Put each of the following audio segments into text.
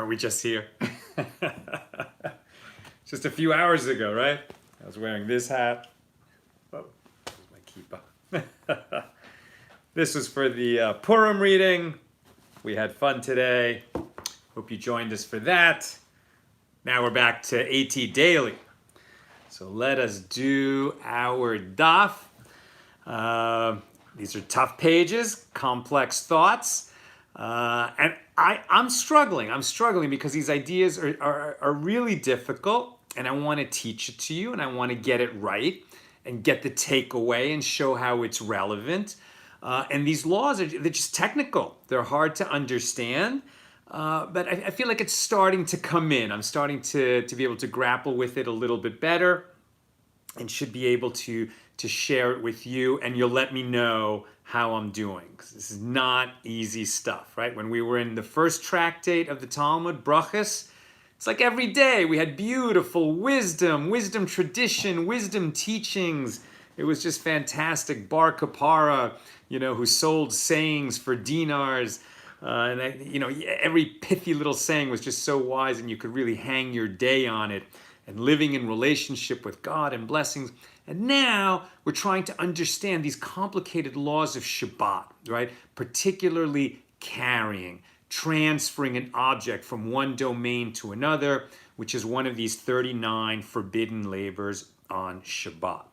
Weren't we just here? Just a few hours ago, right? I was wearing this hat. Oh, there's my kippah. This was for the Purim reading. We had fun today. Hope you joined us for that. Now we're back to AT Daily. So let us do our daf. These are tough pages, complex thoughts. And I'm struggling. I'm struggling because these ideas are really difficult, and I want to teach it to you, and I want to get it right and get the takeaway and show how it's relevant. And these laws they're just technical. They're hard to understand, but I feel like it's starting to come in. I'm starting to be able to grapple with it a little bit better, and should be able to share it with you, and you'll let me know how I'm doing. 'Cause this is not easy stuff, right? When we were in the first tractate of the Talmud, Brachas, it's like every day we had beautiful wisdom tradition, wisdom teachings. It was just fantastic. Bar Kapara, who sold sayings for dinars. Every pithy little saying was just so wise, and you could really hang your day on it. And living in relationship with God and blessings. And now we're trying to understand these complicated laws of Shabbat, right? Particularly carrying, transferring an object from one domain to another, which is one of these 39 forbidden labors on Shabbat.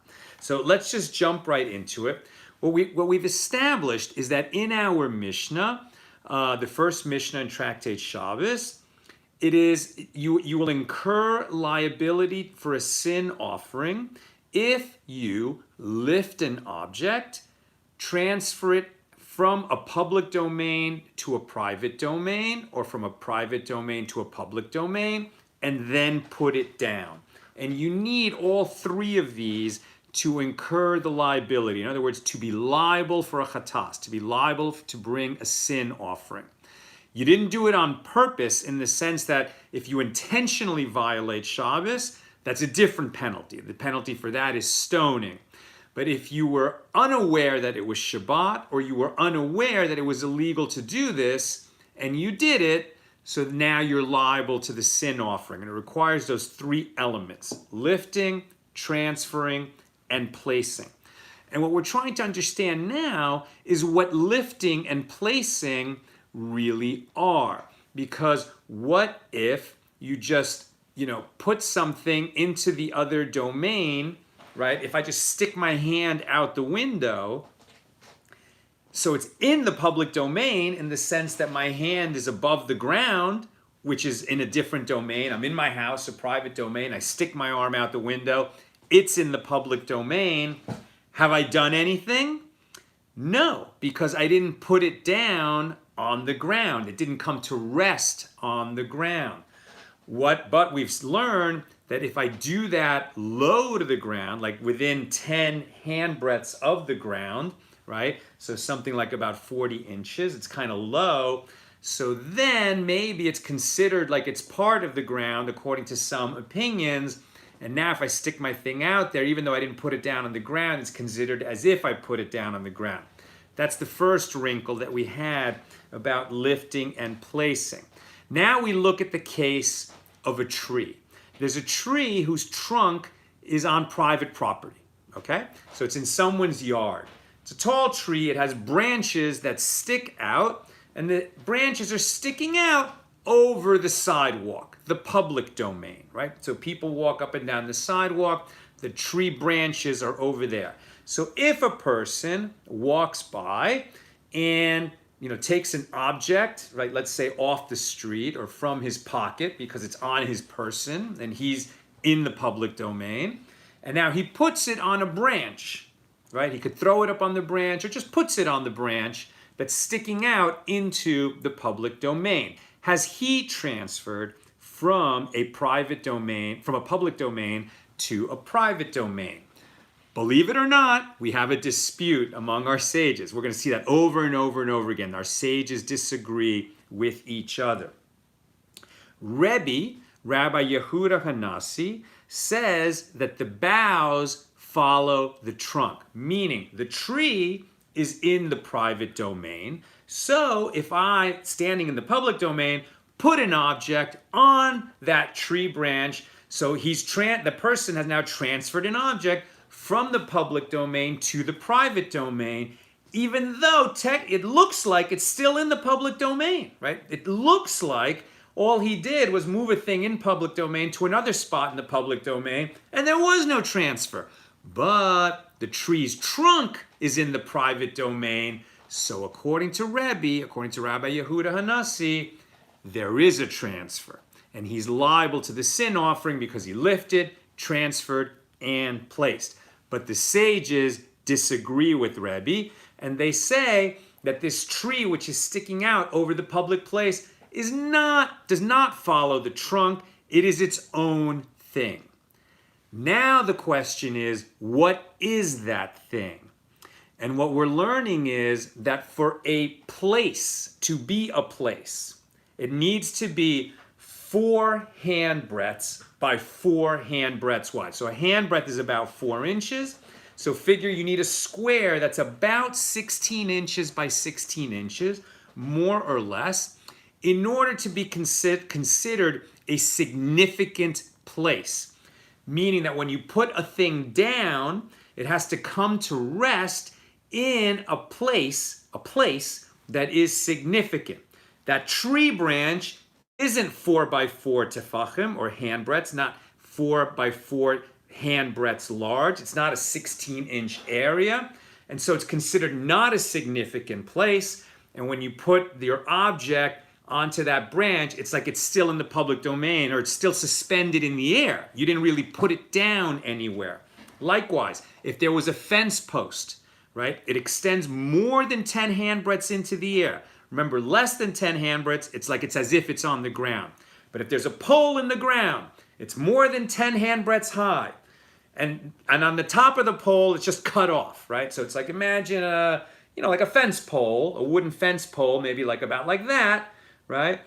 So let's just jump right into it. What we've established is that in our Mishnah, the first Mishnah in Tractate Shabbos, it is you will incur liability for a sin offering if you lift an object, transfer it from a public domain to a private domain, or from a private domain to a public domain, and then put it down. And you need all three of these to incur the liability. In other words, to be liable for a chatas, to be liable to bring a sin offering. You didn't do it on purpose, in the sense that if you intentionally violate Shabbos, that's a different penalty. The penalty for that is stoning. But if you were unaware that it was Shabbat, or you were unaware that it was illegal to do this, and you did it, so now you're liable to the sin offering. And it requires those three elements: lifting, transferring, and placing. And what we're trying to understand now is what lifting and placing really are. Because what if you just, put something into the other domain, right? If I just stick my hand out the window, so it's in the public domain in the sense that my hand is above the ground, which is in a different domain. I'm in my house, a private domain. I stick my arm out the window. It's in the public domain. Have I done anything? No, because I didn't put it down on the ground. It didn't come to rest on the ground. But we've learned that if I do that low to the ground, like within 10 handbreadths of the ground, right? So something like about 40 inches, it's kind of low. So then maybe it's considered like it's part of the ground according to some opinions. And now if I stick my thing out there, even though I didn't put it down on the ground, it's considered as if I put it down on the ground. That's the first wrinkle that we had about lifting and placing. Now we look at the case of a tree. There's a tree whose trunk is on private property, okay? So it's in someone's yard. It's a tall tree. It has branches that stick out, and the branches are sticking out over the sidewalk, the public domain, right? So people walk up and down the sidewalk. The tree branches are over there. So if a person walks by and takes an object, right, let's say off the street or from his pocket because it's on his person and he's in the public domain, and now he puts it on a branch, right? He could throw it up on the branch or just puts it on the branch that's sticking out into the public domain. Has he transferred from a public domain to a private domain? Believe it or not, we have a dispute among our sages. We're going to see that over and over and over again. Our sages disagree with each other. Rabbi Yehuda Hanasi, says that the boughs follow the trunk, meaning the tree is in the private domain. So if I, standing in the public domain, put an object on that tree branch. So the person has now transferred an object from the public domain to the private domain, even though it looks like it's still in the public domain, right? It looks like all he did was move a thing in public domain to another spot in the public domain, and there was no transfer. But the tree's trunk is in the private domain, so according to Rabbi Yehuda Hanassi, there is a transfer. And he's liable to the sin offering because he lifted, transferred, and placed. But the sages disagree with Rebbe, and they say that this tree which is sticking out over the public place does not follow the trunk. It is its own thing. Now the question is, what is that thing? And what we're learning is that for a place to be a place, it needs to be 4 handbreadths by 4 handbreadths wide. So a handbreadth is about 4 inches. So figure you need a square that's about 16 inches by 16 inches, more or less, in order to be considered a significant place. Meaning that when you put a thing down, it has to come to rest in a place that is significant. That tree branch isn't 4 by 4 tefachim or handbreadths, not 4 by 4 handbreadths large. It's not a 16-inch area, and so it's considered not a significant place. And when you put your object onto that branch, it's like it's still in the public domain, or it's still suspended in the air. You didn't really put it down anywhere. Likewise, if there was a fence post, right, it extends more than 10 handbreadths into the air. Remember, less than 10 handbreadths, it's as if it's on the ground. But if there's a pole in the ground, it's more than 10 handbreadths high. And on the top of the pole, it's just cut off, right? So it's like, imagine like a fence pole, a wooden fence pole, maybe about like that, right?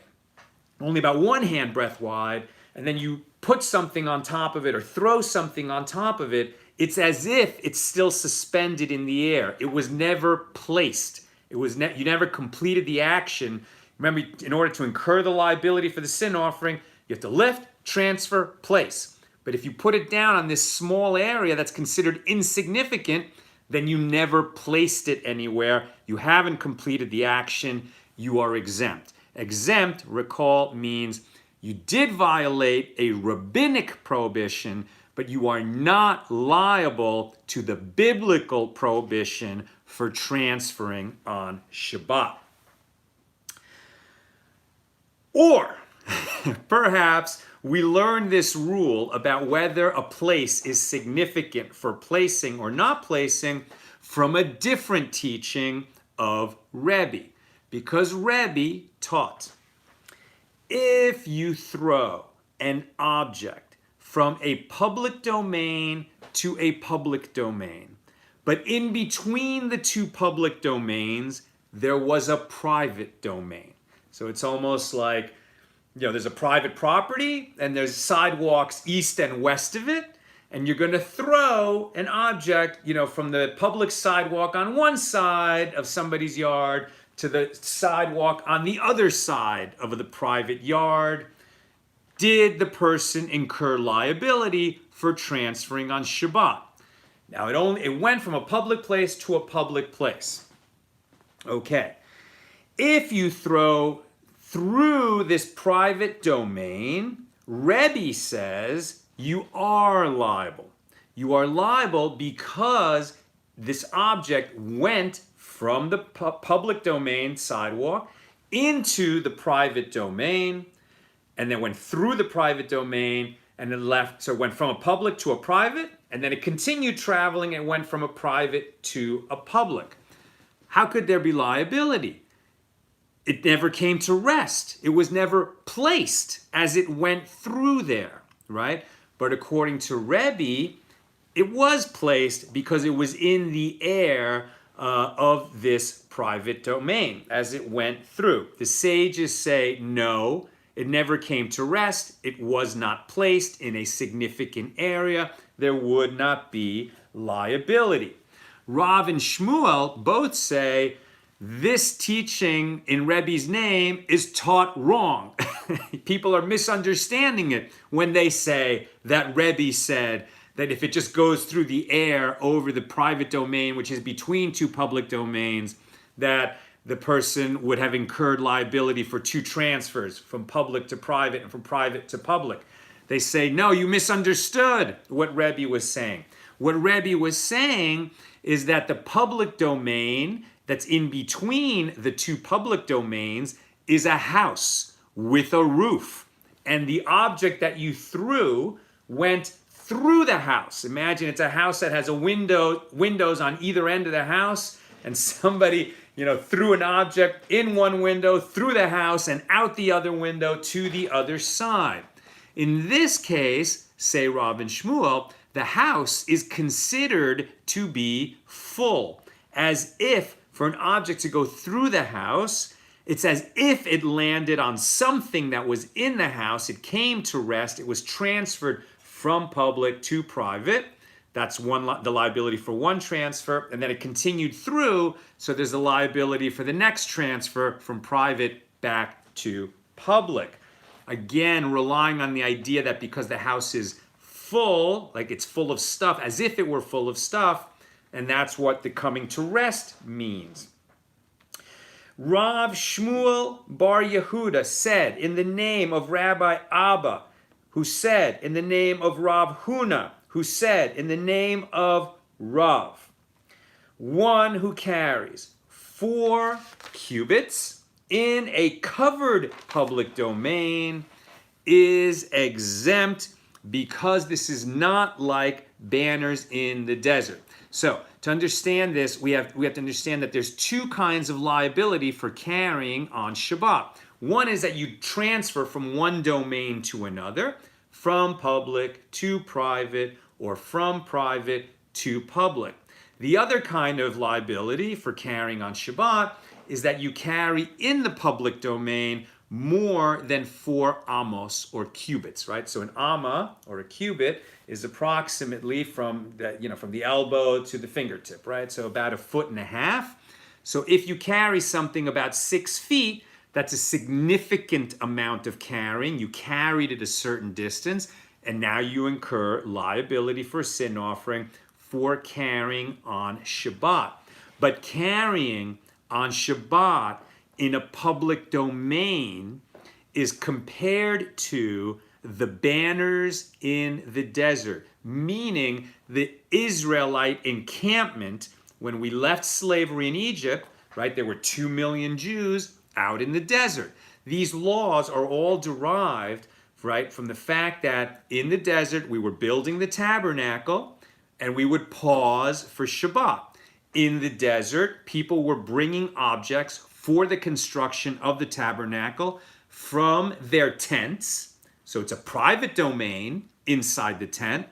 Only about 1 handbreadth wide. And then you put something on top of it or throw something on top of it. It's as if it's still suspended in the air. It was never placed. You never completed the action. Remember, in order to incur the liability for the sin offering, you have to lift, transfer, place. But if you put it down on this small area that's considered insignificant, then you never placed it anywhere. You haven't completed the action. You are exempt. Exempt, recall, means you did violate a rabbinic prohibition, but you are not liable to the biblical prohibition for transferring on Shabbat. Or perhaps we learn this rule about whether a place is significant for placing or not placing from a different teaching of Rebbe. Because Rebbe taught, if you throw an object from a public domain to a public domain, but in between the two public domains, there was a private domain. So it's almost like, there's a private property and there's sidewalks east and west of it, and you're going to throw an object, from the public sidewalk on one side of somebody's yard to the sidewalk on the other side of the private yard. Did the person incur liability for transferring on Shabbat? Now, it went from a public place to a public place. Okay. If you throw through this private domain, Rebbe says you are liable. You are liable because this object went from the public domain sidewalk into the private domain, and then went through the private domain, and then left. So it went from a public to a private, and then it continued traveling and went from a private to a public. How could there be liability? It never came to rest. It was never placed as it went through there, right? But according to Rebbe, it was placed because it was in the air of this private domain as it went through. The sages say no, it never came to rest. It was not placed in a significant area. There would not be liability. Rav and Shmuel both say this teaching in Rebbe's name is taught wrong. People are misunderstanding it when they say that Rebbe said that if it just goes through the air over the private domain, which is between two public domains, that the person would have incurred liability for two transfers from public to private and from private to public. They say, no, you misunderstood what Rebbe was saying. What Rebbe was saying is that the public domain that's in between the two public domains is a house with a roof. And the object that you threw went through the house. Imagine it's a house that has windows on either end of the house, and somebody, threw an object in one window, through the house, and out the other window to the other side. In this case, say Rav and Shmuel, the house is considered to be full, as if for an object to go through the house, it's as if it landed on something that was in the house. It came to rest. It was transferred from public to private. That's the liability for one transfer. And then it continued through. So there's the liability for the next transfer from private back to public. Again, relying on the idea that because the house is full, like it's full of stuff, as if it were full of stuff, and that's what the coming to rest means. Rav Shmuel Bar Yehuda said in the name of Rabbi Abba, who said in the name of Rav Huna, who said in the name of Rav, one who carries 4 cubits in a covered public domain is exempt because this is not like banners in the desert. So to understand this, we have to understand that there's 2 kinds of liability for carrying on Shabbat. One is that you transfer from one domain to another, from public to private, or from private to public. The other kind of liability for carrying on Shabbat is that you carry in the public domain more than 4 amos or cubits, right? So an amma or a cubit is approximately from the elbow to the fingertip, right? So about 1.5 feet. So if you carry something about 6 feet, that's a significant amount of carrying. You carried it a certain distance, and now you incur liability for a sin offering for carrying on Shabbat. But carrying on Shabbat in a public domain is compared to the banners in the desert, meaning the Israelite encampment when we left slavery in Egypt, right? There were 2 million Jews out in the desert. These laws are all derived, right, from the fact that in the desert we were building the tabernacle and we would pause for Shabbat. In the desert, people were bringing objects for the construction of the tabernacle from their tents, so it's a private domain inside the tent,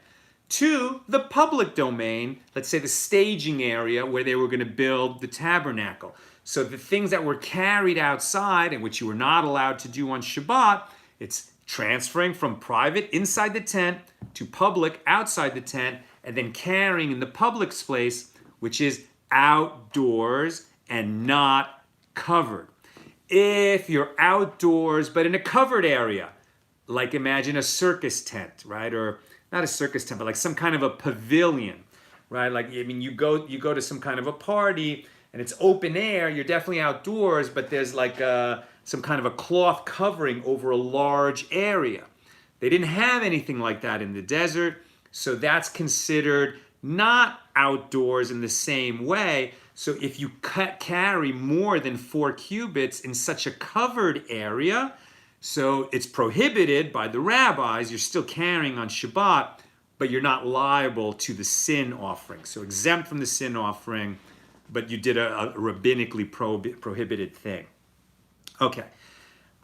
to the public domain, let's say the staging area where they were going to build the tabernacle. So the things that were carried outside and which you were not allowed to do on Shabbat, it's transferring from private inside the tent to public outside the tent, and then carrying in the public space, which is outdoors and not covered. If you're outdoors but in a covered area, like imagine a circus tent, right? Or not a circus tent, but like some kind of a pavilion, right? Like, I mean, you go to some kind of a party and it's open air, you're definitely outdoors, but there's like some kind of a cloth covering over a large area. They didn't have anything like that in the desert, so that's considered not outdoors in the same way. So if you carry more than 4 cubits in such a covered area, so it's prohibited by the rabbis, you're still carrying on Shabbat, but you're not liable to the sin offering. So exempt from the sin offering, but you did a rabbinically prohibited thing. Okay,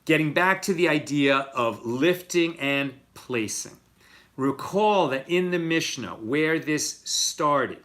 getting back to the idea of lifting and placing. Recall that in the Mishnah, where this started,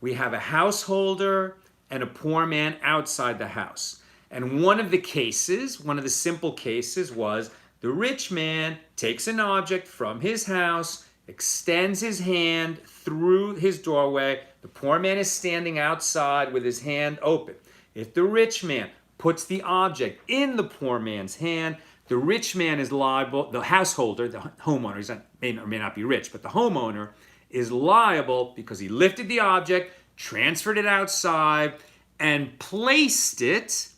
we have a householder and a poor man outside the house. And one of the simple cases was the rich man takes an object from his house, extends his hand through his doorway. The poor man is standing outside with his hand open. If the rich man puts the object in the poor man's hand, the rich man is liable, the householder, the homeowner, may or may not be rich, but the homeowner is liable because he lifted the object, transferred it outside, and placed it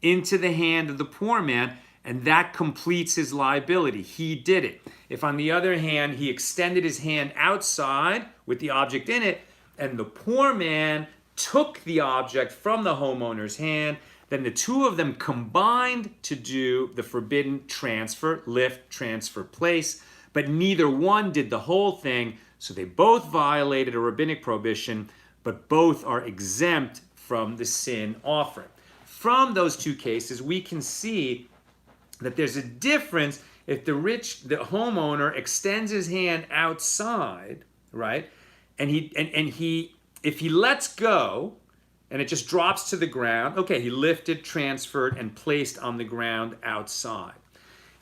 into the hand of the poor man, and that completes his liability. He did it. If, on the other hand, he extended his hand outside with the object in it, and the poor man took the object from the homeowner's hand, then the two of them combined to do the forbidden transfer, lift, transfer, place, but neither one did the whole thing, so they both violated a rabbinic prohibition, but both are exempt from the sin offering. From those two cases, we can see that there's a difference if the homeowner extends his hand outside, right? And if he lets go and it just drops to the ground, okay, he lifted, transferred, and placed on the ground outside.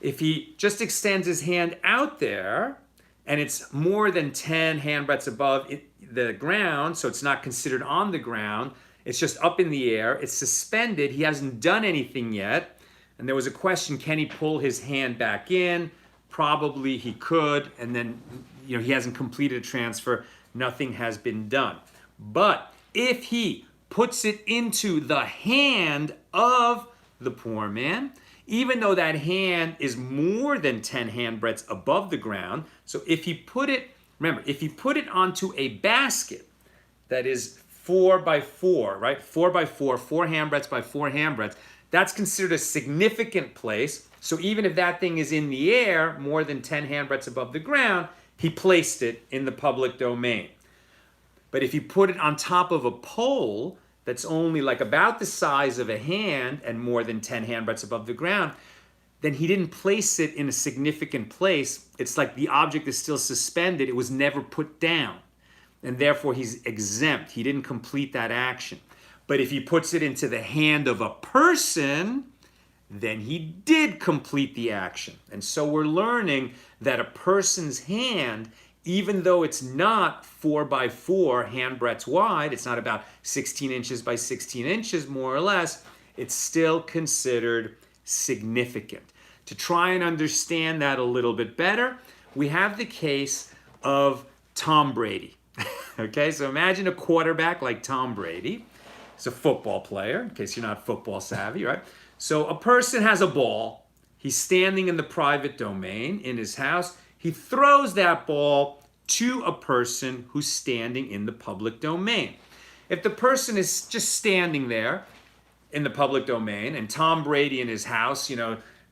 If he just extends his hand out there and it's more than 10 handbreadths above the ground, so it's not considered on the ground, it's just up in the air, it's suspended, he hasn't done anything yet, and there was a question, can he pull his hand back in? Probably he could, and then he hasn't completed a transfer, nothing has been done. But if he puts it into the hand of the poor man, even though that hand is more than 10 handbreadths above the ground, so if he put it onto a basket that is 4 by 4, right? 4 by 4, 4 handbreadths by 4 handbreadths, that's considered a significant place. So even if that thing is in the air, more than 10 handbreadths above the ground, he placed it in the public domain. But if you put it on top of a pole that's only like about the size of a hand and more than 10 handbreadths above the ground, then he didn't place it in a significant place. It's like the object is still suspended. It was never put down. And therefore he's exempt. He didn't complete that action. But if he puts it into the hand of a person, then he did complete the action. And so we're learning that a person's hand, even though it's not 4 by 4 handbreadths wide, it's not about 16 inches by 16 inches, more or less, it's still considered significant. To try and understand that a little bit better, we have the case of Tom Brady. Okay, so imagine a quarterback like Tom Brady. He's a football player, in case you're not football savvy, right? So a person has a ball. He's standing in the private domain in his house. He throws that ball to a person who's standing in the public domain. If the person is just standing there in the public domain and Tom Brady in his house,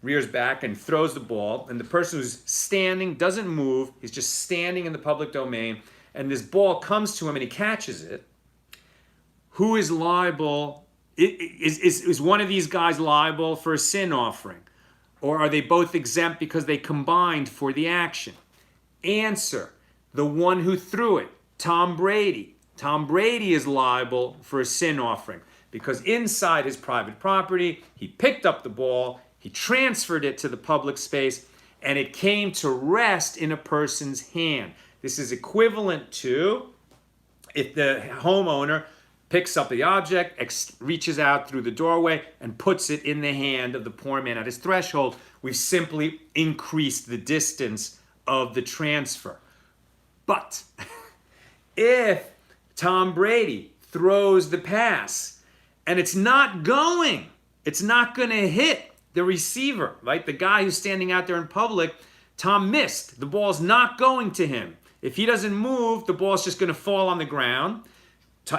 rears back and throws the ball, and the person who's standing doesn't move, he's just standing in the public domain, and this ball comes to him and he catches it, who is liable? Is one of these guys liable for a sin offering? Or are they both exempt because they combined for the action? Answer, the one who threw it, Tom Brady. Tom Brady is liable for a sin offering because inside his private property, he picked up the ball, he transferred it to the public space, and it came to rest in a person's hand. This is equivalent to if the homeowner picks up the object, reaches out through the doorway, and puts it in the hand of the poor man at his threshold. We've simply increased the distance of the transfer. But if Tom Brady throws the pass and it's not going to hit the receiver, right? The guy who's standing out there in public, Tom missed. The ball's not going to him. If he doesn't move, the ball's just going to fall on the ground.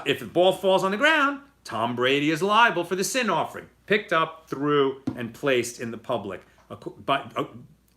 If the ball falls on the ground, Tom Brady is liable for the sin offering. Picked up, threw, and placed in the public. But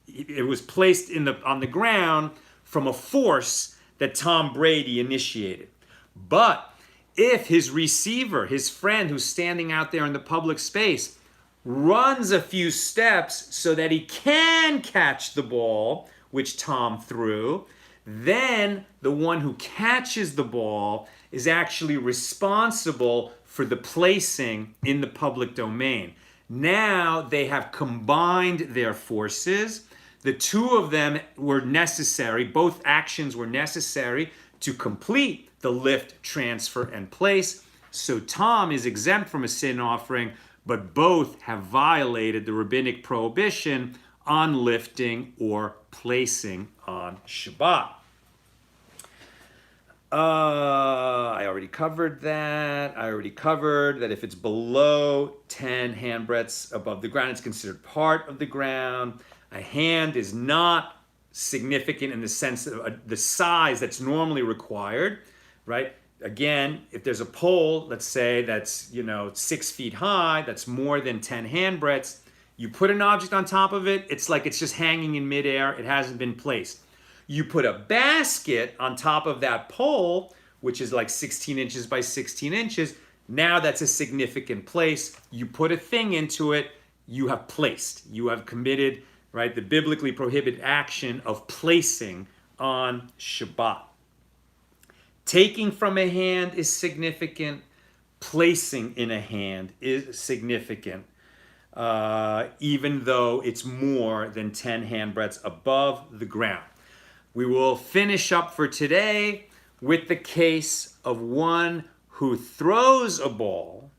it was placed on the ground from a force that Tom Brady initiated. But if his receiver, his friend who's standing out there in the public space, runs a few steps so that he can catch the ball, which Tom threw, then the one who catches the ball is actually responsible for the placing in the public domain. Now they have combined their forces. The two of them were necessary, both actions were necessary to complete the lift, transfer, and place. So Tom is exempt from a sin offering, but both have violated the rabbinic prohibition on lifting or placing on Shabbat. I already covered that. I already covered that if it's below 10 handbreadths above the ground, it's considered part of the ground. A hand is not significant in the sense of the size that's normally required, right? Again, if there's a pole, let's say that's 6 feet high, that's more than 10 handbreadths, you put an object on top of it, it's like it's just hanging in midair, it hasn't been placed. You put a basket on top of that pole, which is like 16 inches by 16 inches. Now that's a significant place. You put a thing into it, you have placed. You have committed, right, the biblically prohibited action of placing on Shabbat. Taking from a hand is significant. Placing in a hand is significant, even though it's more than 10 handbreadths above the ground. We will finish up for today with the case of one who throws a ball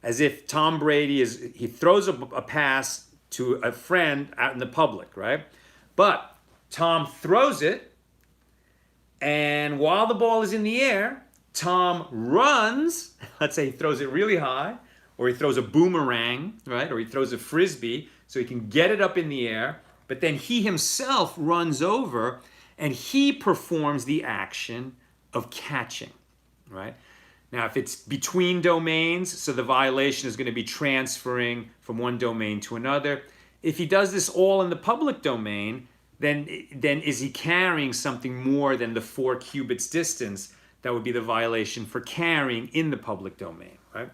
as if Tom Brady he throws a pass to a friend out in the public, right? But Tom throws it, and while the ball is in the air, Tom runs. Let's say he throws it really high, or he throws a boomerang, right? Or he throws a frisbee so he can get it up in the air. But then he himself runs over and he performs the action of catching, right? Now, if it's between domains, so the violation is going to be transferring from one domain to another. If he does this all in the public domain, then is he carrying something more than the 4 cubits distance? That would be the violation for carrying in the public domain, right?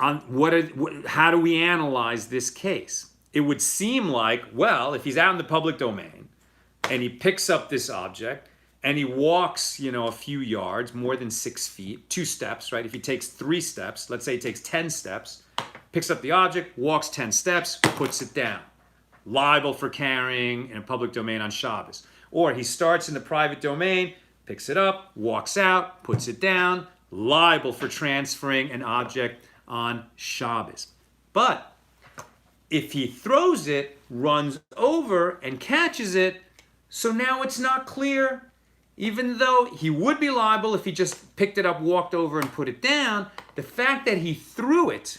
How do we analyze this case? It would seem like, well, if he's out in the public domain and he picks up this object and he walks, a few yards, more than 6 feet, 2 steps, right? If he takes 3 steps, let's say he takes 10 steps, picks up the object, walks 10 steps, puts it down. Liable for carrying in a public domain on Shabbos. Or he starts in the private domain, picks it up, walks out, puts it down, liable for transferring an object on Shabbos. But if he throws it, runs over, and catches it, so now it's not clear, even though he would be liable if he just picked it up, walked over, and put it down, the fact that he threw it,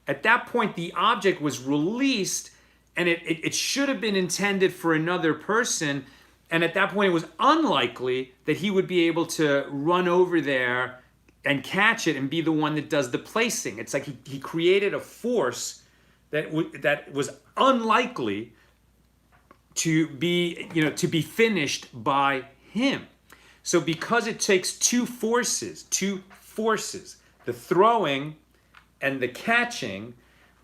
at that point the object was released, and it should have been intended for another person, and at that point it was unlikely that he would be able to run over there and catch it and be the one that does the placing. It's like he created a force that was unlikely to be finished by him. So because it takes two forces, the throwing and the catching,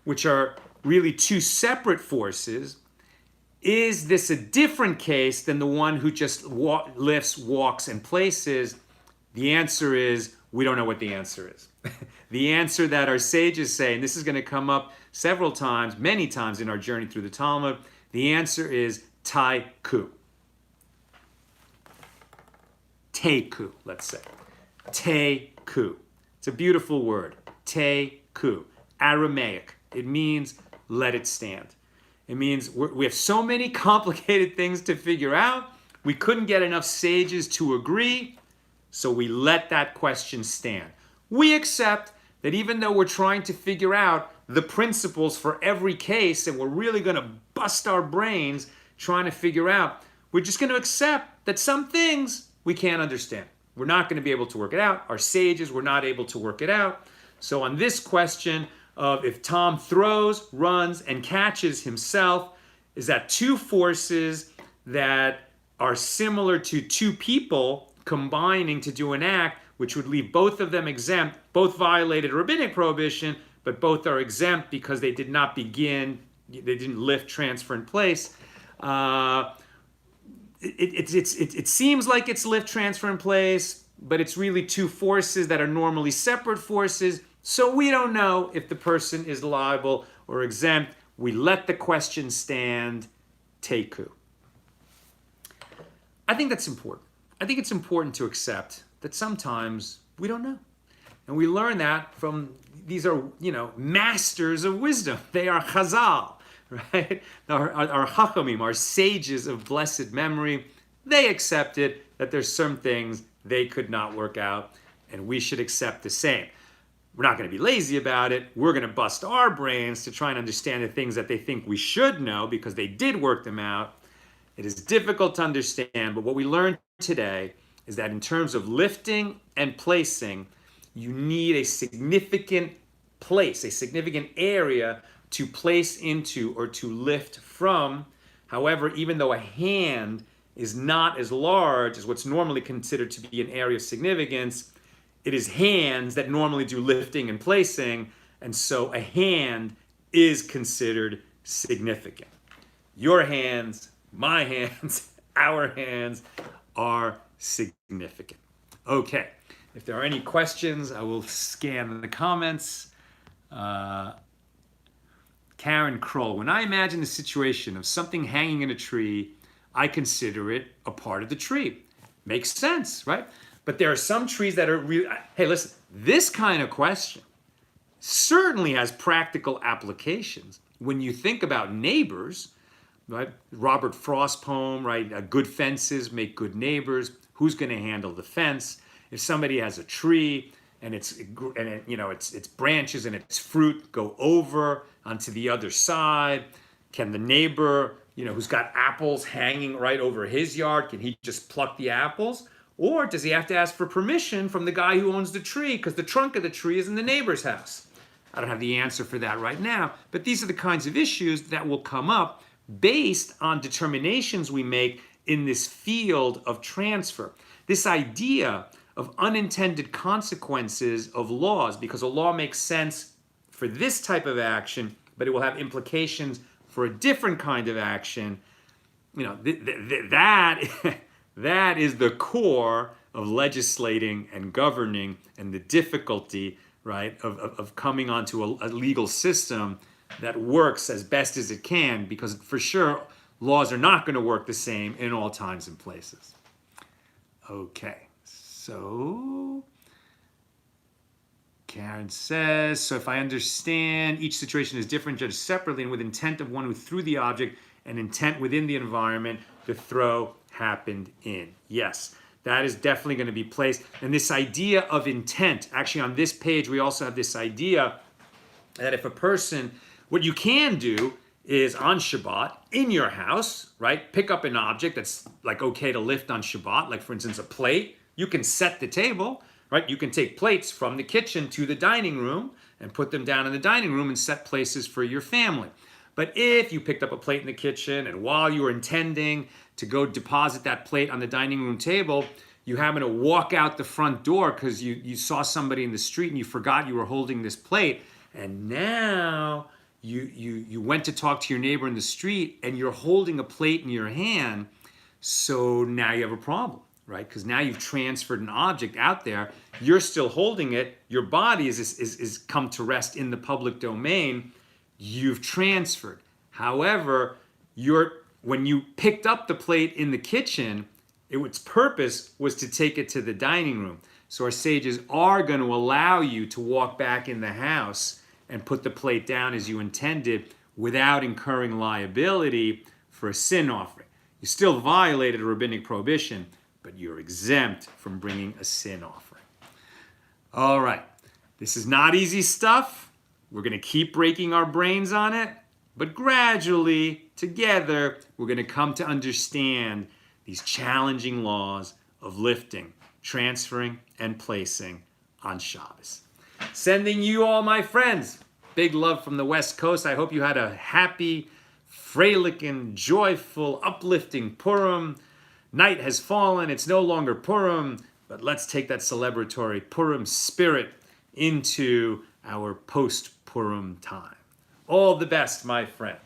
which are really two separate forces, is this a different case than the one who just lifts, walks, and places? The answer is, we don't know what the answer is. The answer that our sages say, and this is going to come up several times, many times in our journey through the Talmud, the answer is Taiku. Taiku, let's say. Taiku. It's a beautiful word. Taiku. Aramaic. It means let it stand. It means we have so many complicated things to figure out. We couldn't get enough sages to agree, so we let that question stand. We accept that even though we're trying to figure out the principles for every case, and we're really going to bust our brains trying to figure out, we're just going to accept that some things we can't understand. We're not going to be able to work it out. Our sages were not able to work it out. So on this question of if Tom throws, runs, and catches himself, is that two forces that are similar to two people combining to do an act, which would leave both of them exempt. Both violated rabbinic prohibition, but both are exempt because they did not begin, they didn't lift, transfer, and place. It seems like it's lift, transfer, and place, but it's really two forces that are normally separate forces. So we don't know if the person is liable or exempt. We let the question stand. Taiku. I think that's important. I think it's important to accept that sometimes we don't know. And we learn that from, these are, masters of wisdom. They are Chazal, right? Our Chachamim, our sages of blessed memory. They accepted that there's some things they could not work out, and we should accept the same. We're not going to be lazy about it. We're going to bust our brains to try and understand the things that they think we should know because they did work them out. It is difficult to understand, but what we learned today is that in terms of lifting and placing, you need a significant place, a significant area to place into or to lift from. However, even though a hand is not as large as what's normally considered to be an area of significance, it is hands that normally do lifting and placing, and so a hand is considered significant. Your hands, my hands, our hands are significant. Okay, if there are any questions, I will scan the comments. Karen Kroll, when I imagine the situation of something hanging in a tree, I consider it a part of the tree. Makes sense, right? But there are some trees that are really, hey, listen, this kind of question certainly has practical applications. When you think about neighbors, right? Robert Frost poem, right? Good fences make good neighbors. Who's going to handle the fence? If somebody has a tree and its branches and its fruit go over onto the other side, can the neighbor, who's got apples hanging right over his yard, can he just pluck the apples? Or does he have to ask for permission from the guy who owns the tree because the trunk of the tree is in the neighbor's house? I don't have the answer for that right now, but these are the kinds of issues that will come up based on determinations we make in this field of transfer. This idea of unintended consequences of laws, because a law makes sense for this type of action, but it will have implications for a different kind of action. That is the core of legislating and governing, and the difficulty, right, of coming onto a legal system that works as best as it can, because for sure laws are not going to work the same in all times and places. Okay, so Karen says, so if I understand, each situation is different, judged separately and with intent of one who threw the object and intent within the environment the throw happened in. Yes, that is definitely going to be placed. And this idea of intent, actually on this page we also have this idea that if a person, what you can do is on Shabbat in your house, right, pick up an object that's like okay to lift on Shabbat, like for instance a plate. You can set the table, right? You can take plates from the kitchen to the dining room and put them down in the dining room and set places for your family. But if you picked up a plate in the kitchen and while you were intending to go deposit that plate on the dining room table, you happen to walk out the front door because you saw somebody in the street and you forgot you were holding this plate, and now you went to talk to your neighbor in the street and you're holding a plate in your hand, so now you have a problem, right? Because now you've transferred an object out there, you're still holding it, your body is come to rest in the public domain, you've transferred. However, when you picked up the plate in the kitchen, its purpose was to take it to the dining room. So our sages are going to allow you to walk back in the house and put the plate down as you intended without incurring liability for a sin offering. You still violated a rabbinic prohibition, but you're exempt from bringing a sin offering. All right, this is not easy stuff. We're going to keep breaking our brains on it, but gradually, together, we're going to come to understand these challenging laws of lifting, transferring, and placing on Shabbos. Sending you all, my friends, big love from the West Coast. I hope you had a happy, freilichen, joyful, uplifting Purim. Night has fallen. It's no longer Purim, but let's take that celebratory Purim spirit into our post-Purim time. All the best, my friends.